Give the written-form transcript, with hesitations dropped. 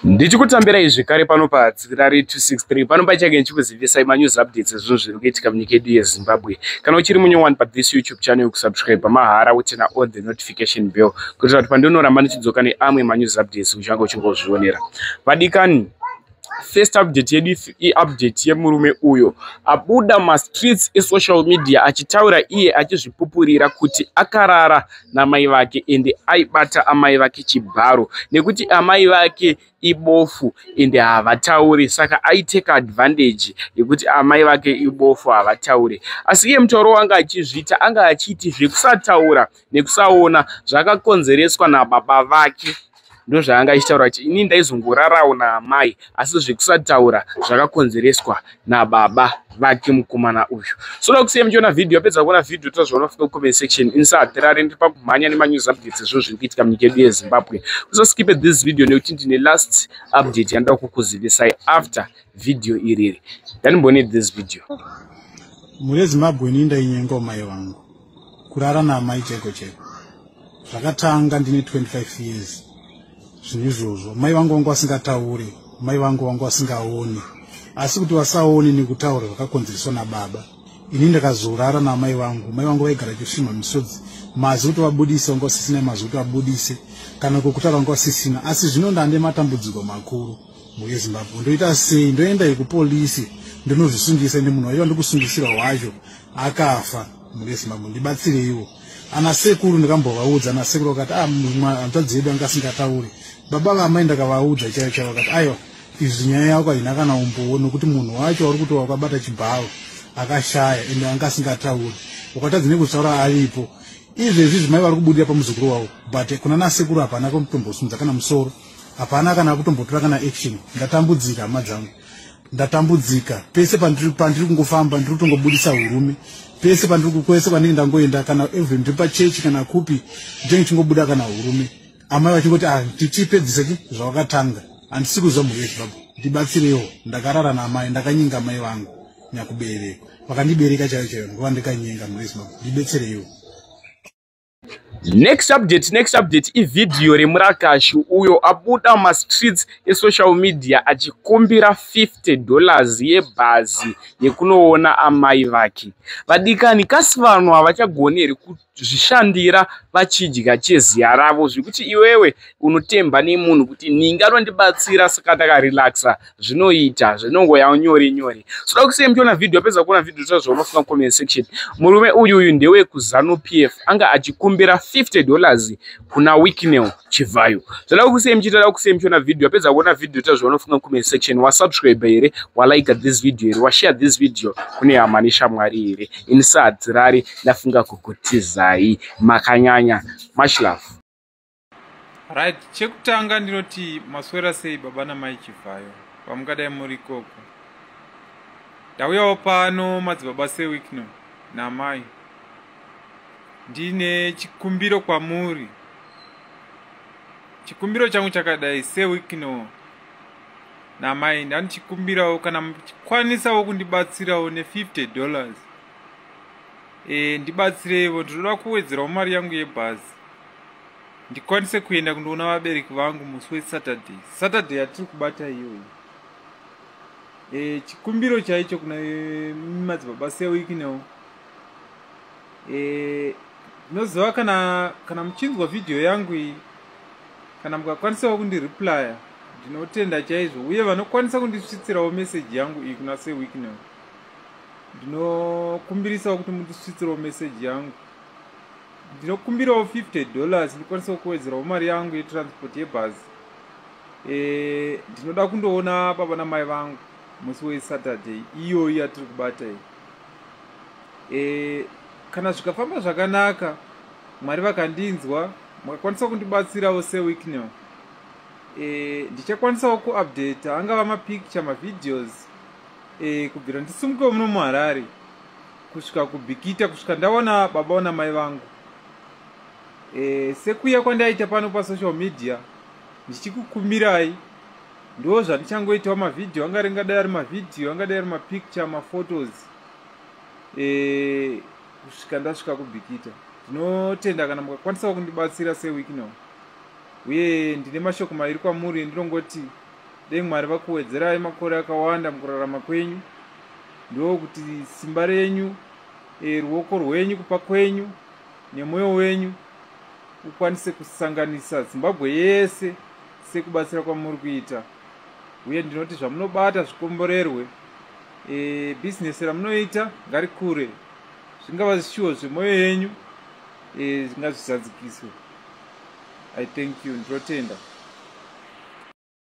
Ndichikutambira zvekare pano paTsirari 263 pano pachake ndichikuzivisai manews updates ezvinhu zviri kuitika munyika yedu yeZimbabwe. Kana uchiri munyowani pathis YouTube channel kusubscribe mahara utena on the notification bell kuitira kuti pandinoramba ndichidzoka neamwe manews updates uchange uchingozvionera. Vadikani, first update yedu i-update yemurume uyo abuda mastreets esocial media achitaura iye achizvipupurira kuti akarara namai vake ende aibata amai vake chibharo nekuti amai vake ibofu ende havatauri, saka aiteka advantage yekuti amai vake ibofu havatauri. Asi iye mutauro wanga achizviita anga achiti zvekusataura nekusaona zvakakonzereswa nababa vake. Ndo zvaanga achitaura kuti ini ndaizongorarawo naamai asi zvekusataura zvakakonzereswa nababa vake mukomana uyu. Soda kusiya muchiona video, yapedza kuona video tozvaona fika kucomment section insatirare ndipa kumhanya nemanews updates ezvinhu zviri kuitika munyika yedu yeZimbabwe. Usaskipe this video nekuti ndine last update yandoda kukuzivisai after video iriri. Ndanimbone this video. Muri Zimbabwe ni ndainyenga mai vangu kurara naamai cheko cheko. Zvakatanga ndine 25 years. Zvinizvozvo mai vangu vangu vasingatauri, mai vangu vangu vasingaoni, asi kuti vasaoni nekutaura zvakakonzereswa nababa. Ini ndakazorara namai vangu, mai vangu vaigara chisvima misodzi, mazi kuti vabudise vangu vasisina, mazi kuti vabudise kana kokutaura vangu vasisina. Asi zvino ndande matambudziko makuru muri Zimbabwe. Ndoita sei? Ndoenda kupolisi ndinozvisungisa, ndi munhu wacho ndikusungisira wacho akafa muri Zimbabwe. Ndibatsireiwo. Ana sekuru ndikambovaudza, ana sekuru vakati hanzvadzi yedu anga asingatauri. Baba vamai ndakavaudza chaicho vakati aiwa izvi nyaya yako haina kana umbowo nokuti munhu wacho vari kuti wakabata chibharo akashaya ende anga asingatauri, ukatadza nekutaura aripo. Izvezvi zvimai vari kubudira pamuzukuru wavo, but kuna nasekuru hapana kutombosimudza kana musoro, hapana kana kutombotora kana action. Ndatambudzika hama dzangu, ndatambudzika pese pandiri kungofamba, ndiri kutongobudisa hurume pese kwese kwandinge ndangoenda, kana even ndiri pachechi kana kupi ndinenge chingobuda kana hurume. Amai vachingoti tichipedzisa zvawakatanga, handisi kuzwa mhuri yeZimbabwe. Ndibatsirewo. Ndakarara naamai, ndakanyenga amai vangu nyakubereka, vakandibereka chaiyo chaiyo nguva ndikanyenga mhuri yeZimbabwe. Ndibetsereiwo. Next update ivideo reMurakashi uyo abuda mastreets esocial media achikumbira $50 yebhazi yekunoona amai vake. Vadikani, kasi vanhu havachagoni here kuzvishandira vachidya cheziya ravo zvekuti iwewe unotemba nemunhu kuti ninga rondibatsira saka ndakarelaxa, zvinoita zvinongoya nyore nyore. Soda kusiya muchiona video, yapedza kuona video tozvaunofika comment section. Murume uyu ndewe kuZanu PF anga achikumbira $50 kuna Wicknell Chivayo. Zvoda kusiya muchiona video, yapedza kuona video tozvaunofika comment section. Wasubscribe here, walike this video here, washare this video kune hama neshamwari here. Insatirari ndafunga kukutizai makanyanya. Much love. Right, chekutanga ndinoti maswera sei baba namai Chivayo pamungadai muri koko. Ndauyawo pano madzibaba seWicknell namai, ndine chikumbiro kwamuri. Chikumbiro changu chakadai seWicknell namai, ndanichikumbirawo kana muchikwanisawo kundibatsirawo ne$50. Ndibatsirewo, ndinoda kuwedzerawo mari yangu yebhazi ndikwanise kuenda kundoona vabereki vangu musi weSaturday yatiri kubata iyoyo. Chikumbiro chaicho kuna madzibaba seWicknell. Ndinoziva kana muchinzwa video yangu iyi, kana mukakwanisawo kundireplya, ndinotenda chaizvo, uye vanokwanisa kundisvitsirawo message yangu iyi kuna seWicknell, ndinokumbirisawo kuti mundisvitsirawo message yangu. Ndinokumbirawo $50 ndikwanisawo kuwedzerawo mari yangu yetransport yebhazi. Ndinoda kundoona baba namai vangu musi weSaturday iyoyi yatiri kubata iyi. Kana zvikafamba zvakanaka, Mwari vakandinzwa, mukakwanisa kundibatsirawo seWicknell, ndichakwanisawo kuupdate angava mapicture, mavideos, kubvira ndisimuke muno muHarare kusvika kuBhikita, kusvika ndaona baba namai vangu. Sekuya kwandaita pano pasocial media ndichikukumbirai, ndo zvandichangoitawo mavideo, angadai ari mavideo, angadai ari mapicture, maphotos, kusvika ndasvika kuBhikita. Ndinotenda kana mukakwanisawo kundibatsira seWicknell, uye ndine mashoko mairi kwamuri. Ndinongoti dei Mwari vakuwedzerai makore akawanda mukurarama kwenyu. Ndokuti simba renyu, ruoko rwenyu, kupa kwenyu nemwoyo wenyu ukwanise kusanganisa Zimbabwe yese sekubatsira kwamuri kuita. Uye ndinoti zvamunobata zvikomborerwe. Business ramunoita ngarikure. Zvingava zvishuwo zvemwoyo yenyu ngazvizadzikiswe. I thank you. Ndinotenda.